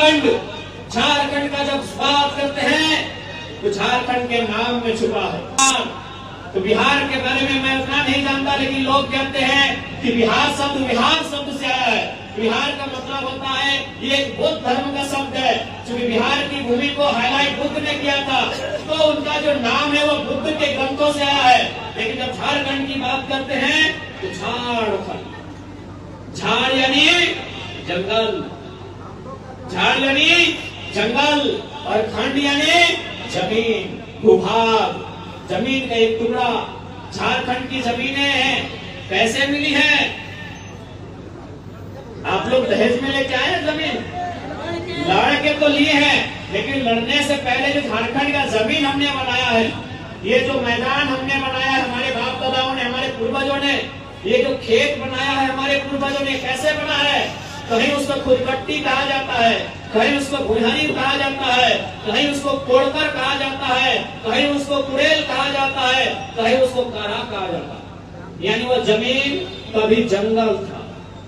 झारखंड का जब बात करते हैं तो झारखंड के नाम में छुपा है। तो बिहार के बारे में मैं उतना नहीं जानता, लेकिन लोग कहते हैं कि बिहार शब्द से आया है। बिहार का मतलब होता है, ये एक बुद्ध धर्म का शब्द है। क्योंकि बिहार की भूमि को हाईलाइट बुद्ध ने किया था, तो उनका जो नाम है वो बुद्ध के ग्रंथों से आया है। लेकिन जब झारखंड की बात करते हैं तो झारखंड, झाड़ यानी जंगल, झाड़ यानी जंगल और खंड यानी जमीन, भूभाग, जमीन का एक टुकड़ा। झारखंड की जमीनें हैं, कैसे मिली है? आप लोग दहेज में लेके आए जमीन, लड़ के तो लिए हैं, लेकिन लड़ने से पहले जो झारखंड का जमीन हमने बनाया है, ये जो मैदान हमने बनाया है हमारे बाप दादाओं ने, हमारे पूर्वजों ने, ये जो खेत बनाया है हमारे पूर्वजों ने, कैसे बना है? कहीं उसको खुदकट्टी कहा जाता है, कहीं उसको बुढ़ानी कहा जाता है, कहीं उसको कोड़कर कहा जाता है, कहीं उसको कुड़ेल कहा जाता है, कहीं उसको कारा कहा जाता है। यानी वो जमीन कभी जंगल था,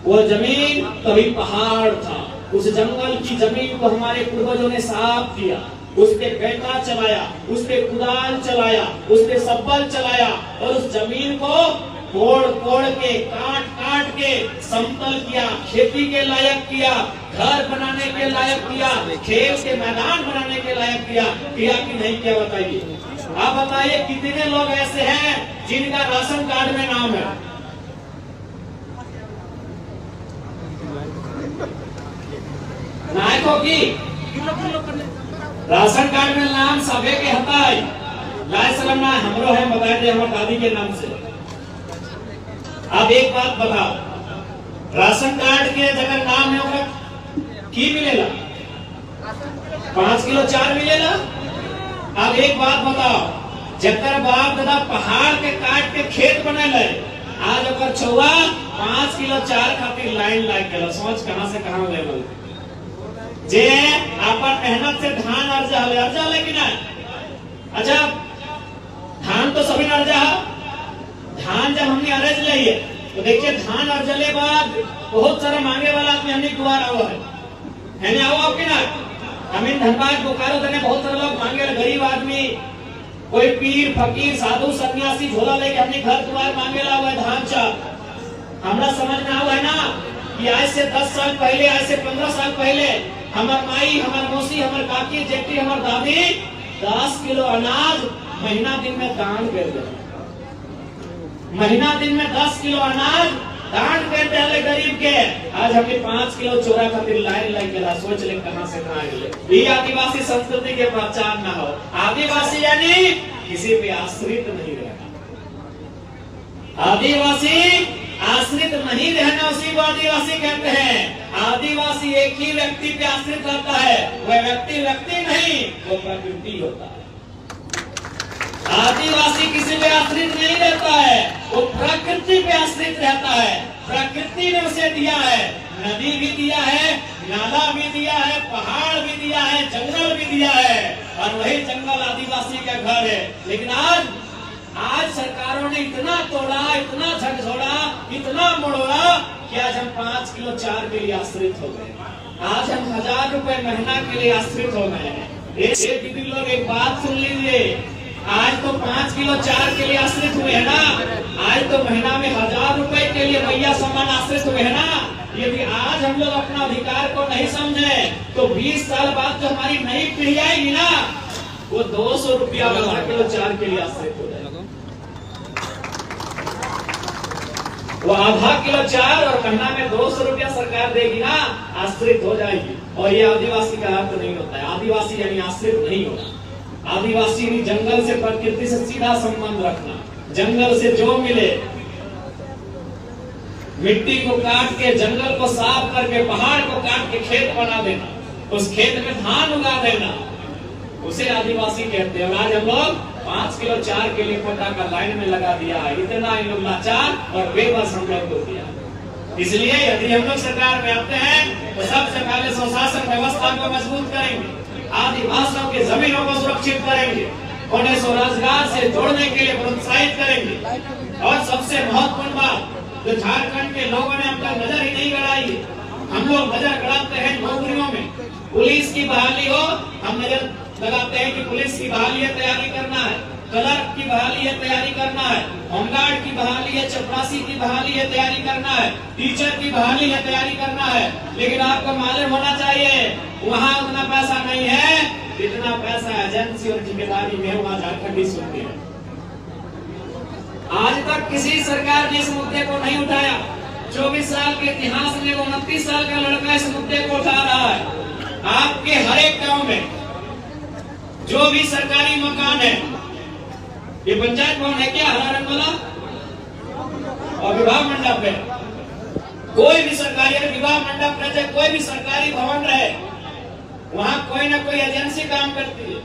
वो जमीन कभी पहाड़ था। उस जंगल की जमीन को हमारे पूर्वजों ने साफ किया, उस पे बेटा चलाया, उस पे कुदाल चलाया, उस पे सब्बल चलाया और उस जमीन को कोड़ के, काट के समतल किया, खेती के लायक किया, घर बनाने के लायक किया, खेल के मैदान बनाने के लायक किया कि नहीं किया? बताइए। आप बताइए कितने लोग ऐसे हैं जिनका राशन कार्ड में नाम है? नायकों की राशन कार्ड में नाम सबे के हताई लाए सलाम ना हमरो है, बता दे हमारे दादी के नाम से। अब एक बात बताओ, राशन कार्ड के जगह नाम है ओकरा की मिलेला? 5 किलो चार मिलेला। अब एक बात बताओ, जकर बाप दादा पहाड़ के काट के खेत बने, आज अगर छुआ 5 किलो चार खातिर लाइन लाग गया, सोच कहां से कहां ले गए। जे अपन मेहनत से धान अर्जा लेकिन अच्छा धान तो सभी अर्जा है। धान जब हमने अरज ली है तो देखिए धान अर्जले बाद बहुत सारा मांगे वाला आदमी हमने दुआर हुआ है ना, आओ कि ना? हमें धनबाद बोकारो देने बहुत सारे लोग मांगे, गरीब आदमी, कोई पीर फकीर साधु सन्यासी झोला लेके हमने घर द्वार मांगे ला हुआ है धान चाप। हमरा समझ में हुआ है ना कि आज से 10 साल पहले, आज से 15 साल पहले हमार माई, हमार मौसी, हमार काकी, जेठी, हमार दादी 10 किलो अनाज महीना दिन में दान कर दे। महीना दिन में 10 किलो अनाज दान कर दे गरीब के। आज हमने 5 किलो चोरा खातिर लाइन लग गया। सोच ले कहां से कहां गए। ये आदिवासी संस्कृति के पहचान ना हो। आदिवासी यानी किसी पे आश्रित नहीं रहना। आदिवासी आश्रित नहीं रहना, उसी को आदिवासी कहते हैं। आदिवासी एक ही व्यक्ति पे आश्रित रहता है, वह व्यक्ति नहीं, वो प्रकृति होता है। आदिवासी किसी पे आश्रित नहीं रहता है, वो प्रकृति पे आश्रित रहता है। प्रकृति ने उसे दिया है, नदी भी दिया है, नाला भी दिया है, पहाड़ भी दिया है, जंगल भी दिया है, और वही जंगल आदिवासी का घर है। लेकिन आज सरकारों ने इतना तोड़ा, इतना झकझोड़ा, इतना मोड़ा कि आज हम 5 किलो चार के लिए आश्रित हो गए। आज हम 1000 रुपए महीना के लिए आश्रित हो गए हैं। दीदी लोग एक बात सुन लीजिए, आज तो 5 किलो चार के लिए आश्रित हुए है ना, आज तो महीना में 1000 रुपए के लिए भैया सम्मान आश्रित हुए है ना। यदि आज हम लोग अपना अधिकार को नहीं समझे तो 20 साल बाद जो हमारी नई पीढ़ी आएगी ना, वो 200 रुपया 1000 किलो चार के लिए आश्रित हो जाएगा। वो आधा किलो चार और महीना में 200 रुपया सरकार देगी ना, आश्रित हो जाएगी। और ये आदिवासी का अर्थ नहीं होता है। आदिवासी यानी आश्रित नहीं होना। आदिवासी यानी जंगल से, प्रकृति से सीधा संबंध रखना। जंगल से जो मिले, मिट्टी को काट के, जंगल को साफ करके, पहाड़ को काट के खेत बना देना, उस खेत में धान उगा देना, उसे आदिवासी कहते हैं। और आज हम लोग 5 किलो चार के लिए कोटा का लाइन में लगा दिया है। इतना इन लोग लाचार और बेबस हम लोग को दिया। इसलिए यदि हम लोग सरकार में आते हैं तो सबसे पहले स्वशासन व्यवस्था को मजबूत करेंगे, आदिवासियों की जमीनों को सुरक्षित करेंगे, उन्हें स्वरोजगार से जोड़ने के लिए प्रोत्साहित करेंगे। और सबसे महत्वपूर्ण बात, जो झारखंड के लोगों ने अब तक नजर ही नहीं गड़ाई, हम लोग नजर गड़ाते हैं नौकरियों में। पुलिस पुलिस की बहाली हो, हम नजर लगाते हैं कि पुलिस की बहाली है, तैयारी करना है, क्लर्क की बहाली है, तैयारी करना है, होमगार्ड की बहाली है, चपरासी की बहाली है, तैयारी करना है, टीचर की बहाली है, तैयारी करना है। लेकिन आपको मालूम होना चाहिए वहाँ उतना पैसा नहीं है जितना पैसा एजेंसी और ठेकेदारी में वहाँ झारखंडी सुनते हैं। आज तक किसी सरकार ने इस मुद्दे को नहीं उठाया। 24 साल के इतिहास में 29 साल का लड़का इस मुद्दे को उठा रहा है। आपके हर एक गांव में जो भी सरकारी मकान है, ये पंचायत भवन है क्या, हरा रंग वाला, और विवाह मंडप है, कोई भी सरकारी विवाह मंडप रहे, कोई भी सरकारी भवन रहे, वहां कोई ना कोई एजेंसी काम करती है।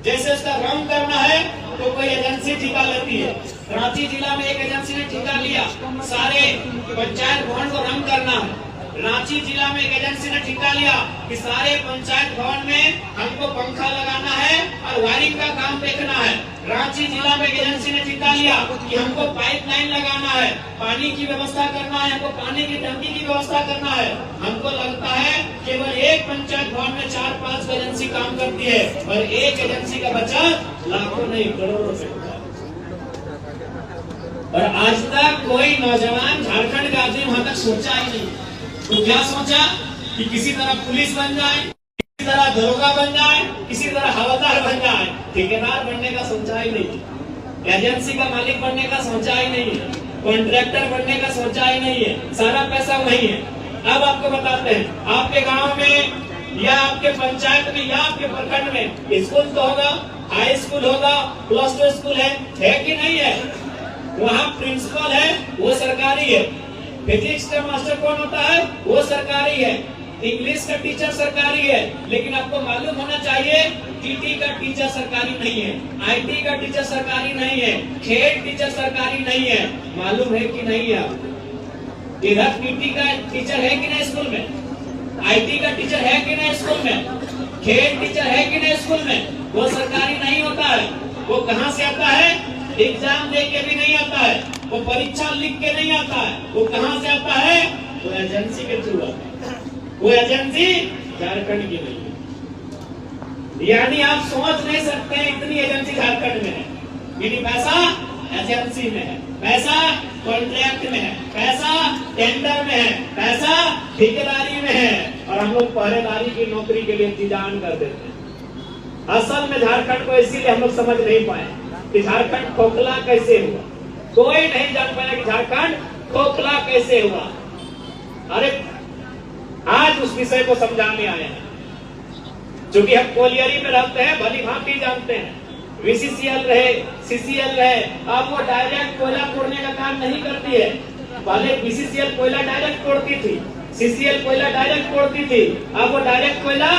जैसे उसका रंग करना है तो कोई एजेंसी ठेका लेती है। रांची जिला में एक एजेंसी ने ठेका लिया सारे पंचायत भवन को रंग करना है। रांची जिला में एक एजेंसी ने ठेका लिया कि सारे पंचायत भवन में हमको पंखा लगाना है और वायरिंग का काम देखना है। रांची जिला में एक एजेंसी ने ठेका लिया कि हमको पाइपलाइन लगाना है, पानी की व्यवस्था करना है, हमको पानी की टंकी की व्यवस्था करना है। हमको लगता है केवल एक पंचायत भवन में 4-5 एजेंसी काम करती है और एक एजेंसी का बचत लाखों नहीं करोड़ों रुपए होता है। और आज तक कोई नौजवान झारखंड का आदमी वहां तक सोचा ही नहीं। तो क्या सोचा कि किसी तरह पुलिस बन जाए, किसी तरह दरोगा बन जाए, किसी तरह हवलदार बन जाए, ठेकेदार बनने का सोचा ही नहीं, एजेंसी का मालिक बनने का सोचा ही नहीं है, कॉन्ट्रैक्टर बनने का सोचा ही नहीं है। सारा पैसा वही है। अब आपको बताते हैं, आपके गांव में या आपके पंचायत में या आपके प्रखंड में स्कूल तो होगा, हाई स्कूल होगा, +2 स्कूल है कि नहीं है? वहाँ प्रिंसिपल है, वो सरकारी है। फिजिक्स का मास्टर कौन होता है? वो सरकारी है। इंग्लिश का टीचर सरकारी है। लेकिन आपको मालूम होना चाहिए टीटी का टीचर सरकारी नहीं है, आईटी का टीचर सरकारी नहीं है, खेल टीचर सरकारी नहीं है। मालूम है कि नहीं है? इधर टीटी का टीचर है कि नहीं स्कूल में? आईटी का टीचर है कि नहीं स्कूल में? खेल टीचर है कि नहीं स्कूल में? वो सरकारी नहीं होता है। वो कहाँ से आता है? एग्जाम दे के भी नहीं आता है, वो परीक्षा लिख के नहीं आता है। वो कहाँ से आता है? वो एजेंसी के थ्रू आता है। वो एजेंसी झारखंड की नहीं है। यानी आप सोच नहीं सकते इतनी एजेंसी झारखंड में है। यानी पैसा एजेंसी में है, पैसा कॉन्ट्रैक्ट में है, पैसा टेंडर में है, पैसा ठेकेदारी में है। और हम लोग पहरेदारी की नौकरी के लिए इंतजाम कर देते हैं। असल में झारखंड को इसीलिए हम लोग समझ नहीं पाए कि झारखंड खोखला कैसे हुआ। कोई नहीं जान पाया कि झारखंड खोखला कैसे हुआ। अरे आज उस विषय को समझाने आए हैं। क्योंकि हम कोलियरी में रहते हैं, भली भांति जानते हैं। VCCL रहे, CCL रहे, अब वो डायरेक्ट कोयला तोड़ने का काम नहीं करती है। पहले VCCL कोयला डायरेक्ट तोड़ती थी, CCL कोयला डायरेक्ट तोड़ती थी। अब वो डायरेक्ट कोयला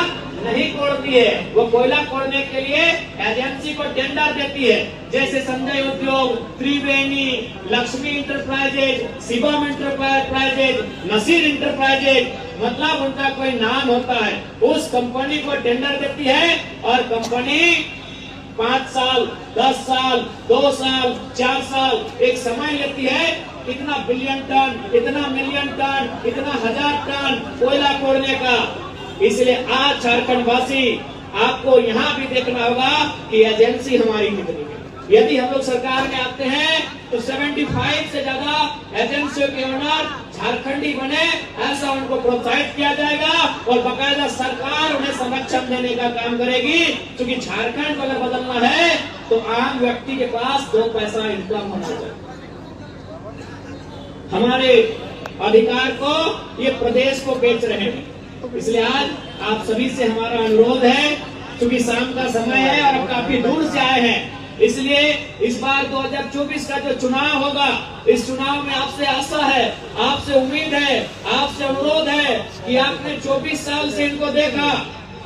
नहीं तोड़ती है। वो कोयला तोड़ने के लिए एजेंसी को टेंडर देती है। जैसे Sanjay Udyog, Triveni, Lakshmi enterprises, Shivam enterprises, Naseer enterprises, मतलब उनका कोई नाम होता है। उस कंपनी को टेंडर देती है और कंपनी 5 साल, 10 साल, 2 साल, 4 साल एक समय लेती है। इतना बिलियन टन, इतना मिलियन टन, इतना 1000 टन कोयला तोड़ने का। इसलिए आज झारखंड वासी आपको यहाँ भी देखना होगा कि एजेंसी हमारी कितनी है। यदि हम लोग सरकार में आते हैं तो 75 से ज्यादा एजेंसियों के ओनर झारखंडी बने, ऐसा उनको प्रोत्साहित किया जाएगा और बाकायदा सरकार उन्हें संरक्षण देने का काम करेगी। क्योंकि झारखंड को अगर बदलना है तो आम व्यक्ति के पास 2 पैसा इनकम होना चाहिए। हमारे अधिकार को ये प्रदेश को बेच रहे हैं। इसलिए आज आप सभी से हमारा अनुरोध है, क्योंकि शाम का समय है और अब काफी दूर से आए हैं, इसलिए इस बार 2024 का जो चुनाव होगा, इस चुनाव में आपसे आशा है, आपसे उम्मीद है, आपसे अनुरोध है कि आपने 24 साल से इनको देखा,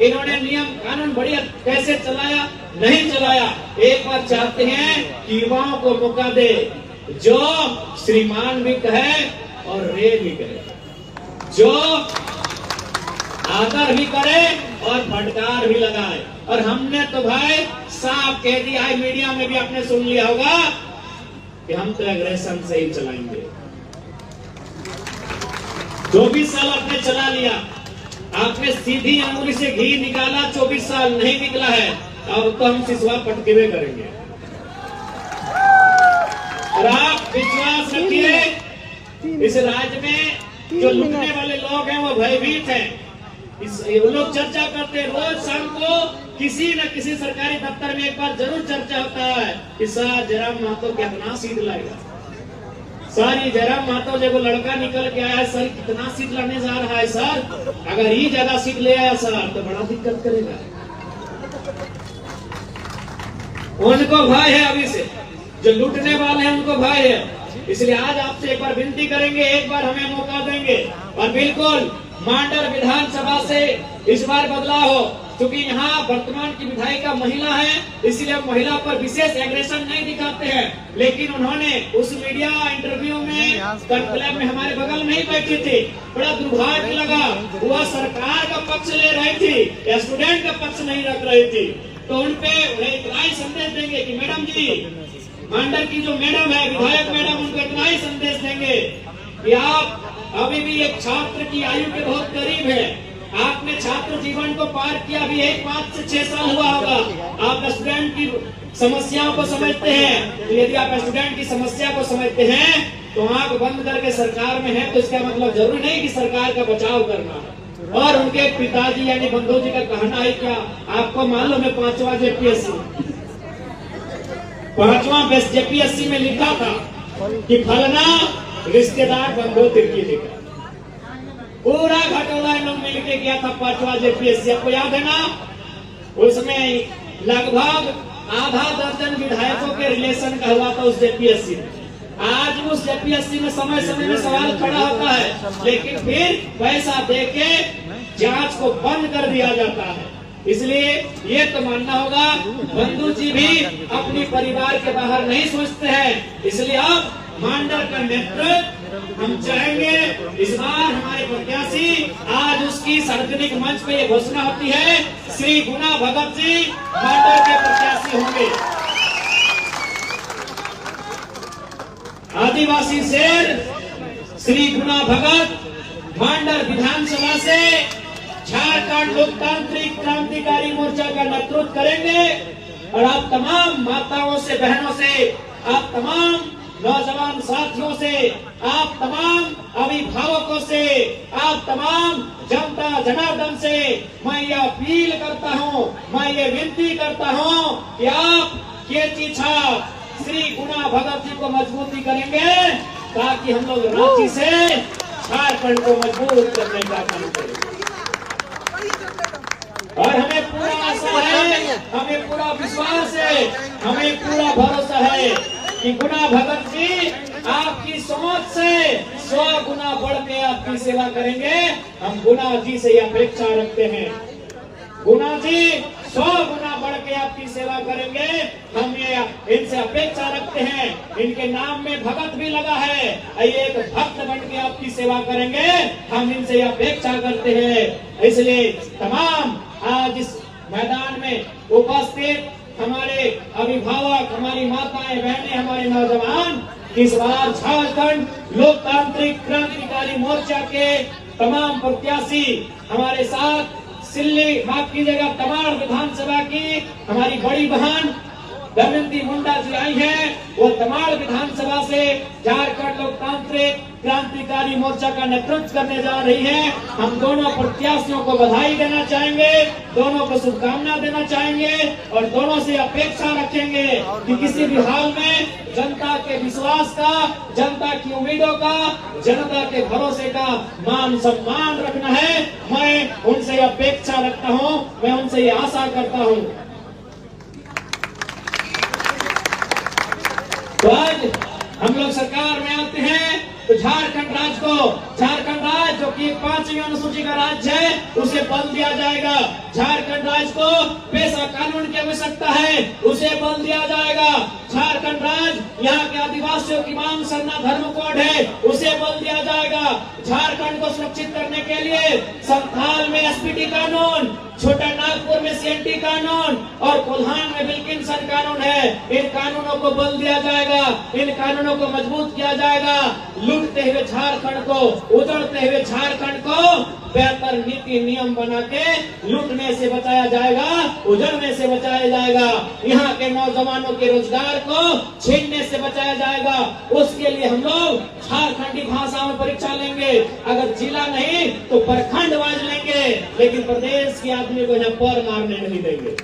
इन्होंने नियम कानून बढ़िया कैसे चलाया, नहीं चलाया। एक बार चाहते हैं कि युवाओं को मौका दे, जो श्रीमान भी कहे और रे भी करे, जो आदर भी करे और फटकार भी लगाए। और हमने तो भाई साफ कह दिया है, मीडिया में भी आपने सुन लिया होगा कि हम तो एग्रेशन से ही चलाएंगे। 24 साल आपने चला लिया, आपने सीधी अंगुली से घी निकाला 24 साल नहीं निकला है, और तो हम सिसवा पटके हुए करेंगे। और आप विश्वास रखिए, इस राज्य में जो लुटने वाले लोग हैं वो भयभीत हैं। वो लोग चर्चा करते हैं, रोज शाम को किसी न किसी सरकारी दफ्तर में एक बार जरूर चर्चा होता है कि सर जयराम महतो कितना सीट लाएगा, सर जयराम महतो जब लड़का निकल के आया सर कितना सीट लाने जा रहा है, सर अगर ये ज्यादा सीट ले आया सर तो बड़ा दिक्कत करेगा। उनको भय है, अभी से जो लूटने वाले हैं उनको भय है। इसलिए आज आपसे एक बार विनती करेंगे, एक बार हमें मौका देंगे और बिल्कुल मांडर विधानसभा से इस बार बदलाव हो। क्योंकि यहाँ वर्तमान की विधायिका महिला है, इसलिए हम महिला पर विशेष एग्रेशन नहीं दिखाते हैं। लेकिन उन्होंने उस मीडिया इंटरव्यू में कॉन्क्लेव में हमारे बगल में ही बैठी थी, बड़ा दुर्भाग्य लगा। वह सरकार का पक्ष ले रही थी, स्टूडेंट का पक्ष नहीं रख रही थी। तो उनपे इतना ही संदेश देंगे कि मैडम जी, मांडर की जो मैडम है विधायक मैडम, उनको इतना ही संदेश देंगे कि आप अभी भी एक छात्र की आयु के बहुत करीब है। आपने छात्र जीवन को पार किया, अभी 5 से 6 साल हुआ होगा। आप स्टूडेंट की समस्याओं को समझते हैं, तो यदि आप स्टूडेंट की समस्या को समझते हैं तो आंख बंद करके सरकार में है, तो इसका मतलब जरूरी नहीं कि सरकार का बचाव करना है। और उनके पिताजी यानी बंधु जी का कहना है क्या, आपको मालूम है 5वां जेपीएससी में लिखा था कि फलना रिश्तेदार बंधु तिर्की जी का पूरा घटोला लोग मिलके गया था 5वां जेपीएससी। आपको याद है ना, उसमें लगभग आधा दर्जन विधायकों के रिलेशन का हुआ था उस जेपीएससी में। आज उस जेपीएससी में समय समय में सवाल खड़ा होता है, लेकिन फिर पैसा देके जांच को बंद कर दिया जाता है। इसलिए ये तो मानना होगा बंधु जी भी अपनी परिवार के बाहर नहीं सोचते हैं। इसलिए अब मांडर का नेतृत्व हम चाहेंगे, इस बार हमारे प्रत्याशी आज उसकी सार्वजनिक मंच पे ये घोषणा होती है, श्री गुना भगत जी मांडर के प्रत्याशी होंगे। आदिवासी शेर श्री गुना भगत मांडर विधानसभा से झारखंड लोकतांत्रिक क्रांतिकारी मोर्चा का नेतृत्व करेंगे। और आप तमाम माताओं से, बहनों से, आप तमाम नौजवान साथियों से, आप तमाम अभिभावकों से, आप तमाम जनता जनार्दन से मैं ये अपील करता हूँ, मैं ये विनती करता हूँ कि आप केची छाप श्री गुना भगत जी को मजबूती करेंगे, ताकि हम लोग रांची से झारखंड को मजबूत करने का काम करें। और हमें पूरा आशा है, हमें पूरा विश्वास है, हमें पूरा भरोसा है कि गुना भगत जी आपकी सोच से 100 गुना बढ़ के आपकी सेवा करेंगे। हम गुना जी से अपेक्षा रखते हैं, गुना जी 100 गुना बढ़ के आपकी सेवा करेंगे। हम ये इनसे अपेक्षा रखते हैं, इनके नाम में भगत भी लगा है, एक भक्त बन के आपकी सेवा करेंगे। हम इनसे अपेक्षा करते हैं। इसलिए तमाम आज इस मैदान में उपस्थित हमारे अभिभावक, हमारी माताएं बहनें, हमारे नौजवान, इस बार झारखंड लोकतांत्रिक क्रांतिकारी मोर्चा के तमाम प्रत्याशी हमारे साथ सिल्ली, माफ कीजिएगा, तमाड़ विधानसभा की हमारी बड़ी बहन दमयंती मुंडा जी आई हैं। वो तमाड़ विधानसभा से झारखंड लोकतांत्रिक क्रांतिकारी मोर्चा का नेतृत्व करने जा रही हैं। हम दोनों प्रत्याशियों को बधाई देना चाहेंगे, दोनों को शुभकामना देना चाहेंगे और दोनों से अपेक्षा रखेंगे कि किसी भी हाल में जनता के विश्वास का, जनता की उम्मीदों का, जनता के भरोसे का मान सम्मान रखना है। मैं उनसे अपेक्षा रखता हूं, मैं उनसे ये आशा करता हूं। तो आज हम लोग सरकार में आते हैं तो झारखंड राज्य जो कि 5वीं अनुसूची का राज्य है उसे बल दिया जाएगा। झारखंड राज्य को पेशा कानून की आवश्यकता है, उसे बल दिया जाएगा। झारखंड राज्य यहाँ के आदिवासियों की मांग सरना धर्म कोड है, उसे बल दिया जाएगा। झारखंड को सुरक्षित करने के लिए संथाल में एसपीटी कानून, छोटा नागपुर में सीएनटी कानून और कोल्हान में विल्किंसन कानून है, इन कानूनों को बल दिया जाएगा, इन कानूनों को मजबूत किया जाएगा। लूटते हुए झारखंड को, उजड़ते हुए झारखंड को बेहतर नीति नियम बना के लूटने से बचाया जाएगा, उजड़ने से बचाया जाएगा, यहाँ के नौजवानों के रोजगार को छीनने से बचाया जाएगा। उसके लिए हम लोग झारखंडी भाषा में परीक्षा लेंगे। अगर जिला नहीं तो प्रखंड वाइज लेंगे, लेकिन प्रदेश के आदमी को यहाँ पर मारने नहीं देंगे।